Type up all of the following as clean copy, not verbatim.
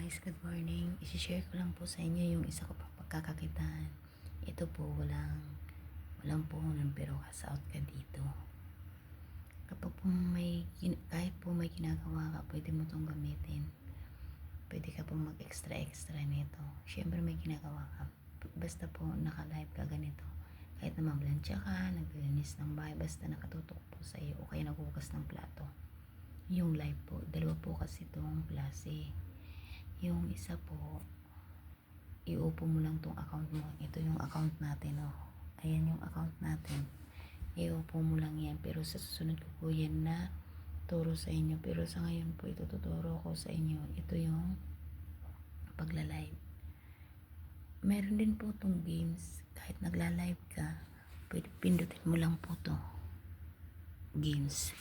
guys, good morning. I-share ko lang po sa inyo yung isa ko pang pagkakakitaan. Ito po, walang puhunan pero kasaot ka dito. Kapag po kahit po may ginagawa ka, pwede mo itong gamitin. Pwede ka po mag-extra nito. Siyempre may ginagawa ka. Basta po naka-live ka ganito. Kahit na mablansya ka, naglilinis ng bahay, basta nakatutok po sa iyo o kaya naghugas ng plato. Yung live po, dalawa po kasi itong klase. Yung isa po, iupo mo lang tong account mo. Ito yung account natin, oh. Ayan yung account natin. Iupo mo lang yan. Pero sa susunod ko po yan na turo sa inyo. Pero sa ngayon po, ituturo ko sa inyo. Ito yung pagla-live. Meron din po tong games. Kahit nagla-live ka, pwede pindutin mo lang po to. Games.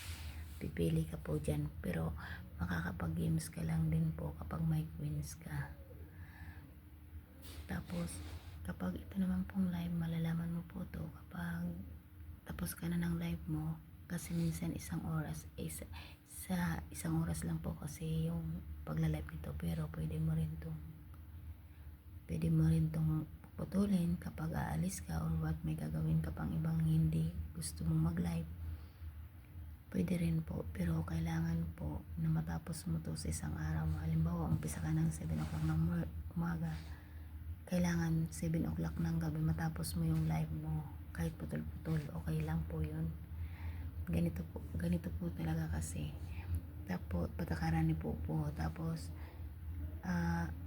Pipili ka po dyan. Pero makakapag-games ka lang din po kapag may coins ka. Tapos, kapag ito naman pong live, malalaman mo po to kapag tapos ka na ng live mo. Kasi minsan isang oras, sa isang oras lang po kasi yung pagla-live nito. Pero pwede mo rin tong putulin kapag aalis ka or what, may gagawin ka pang ibang hindi gusto mong mag-live. Pwede rin po, pero kailangan po na matapos mo to sa isang araw. Halimbawa, umpisa ka ng 7 o'clock ng umaga. Kailangan 7 o'clock ng gabi matapos mo yung live mo. Kahit putol-putol, okay lang po yun. Ganito po talaga kasi. Tapos, patakaran ni po. Tapos,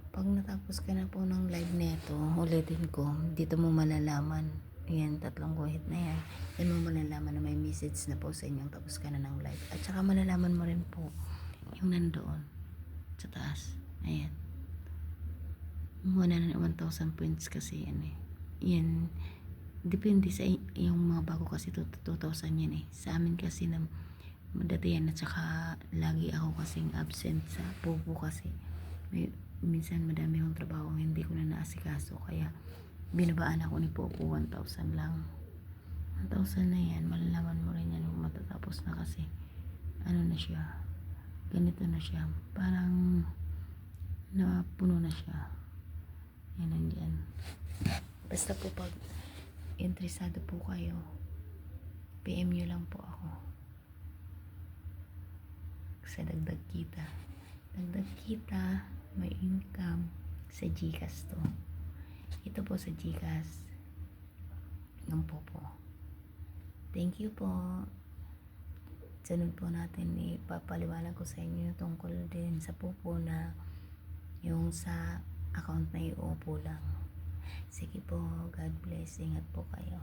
pag natapos ka na po ng live neto, ulitin ko, dito mo malalaman. Ayan, 3 guhit na yan. Yan mo malalaman na may message na po sa inyong tapos ka na ng live. At saka malalaman mo rin po yung nandoon sa taas. Ayan. 1,000 points kasi yan eh. Yan. Depende sa yung mga bago kasi 2,000 yan eh. Sa amin kasi na dati yan at saka lagi ako kasing absent sa pupo kasi. Minsan madami akong trabaho hindi ko na naasikaso kaya binabaan ako ni Popo 1,000 lang. 1,000 na yan, malalaman mo rin yan kung matatapos na kasi ano na siya, ganito na siya, parang napuno na siya. Yan nandyan. Basta po pag interesado po kayo, PM nyo lang po ako sa dagdag kita, may income sa GCash to. Ito po sa GCash ng Popo. Thank you po. Sunod po natin, ipapaliwanag ko sa inyo tungkol din sa Popo na yung sa account na iupo lang. Sige po, God bless. Ingat po kayo.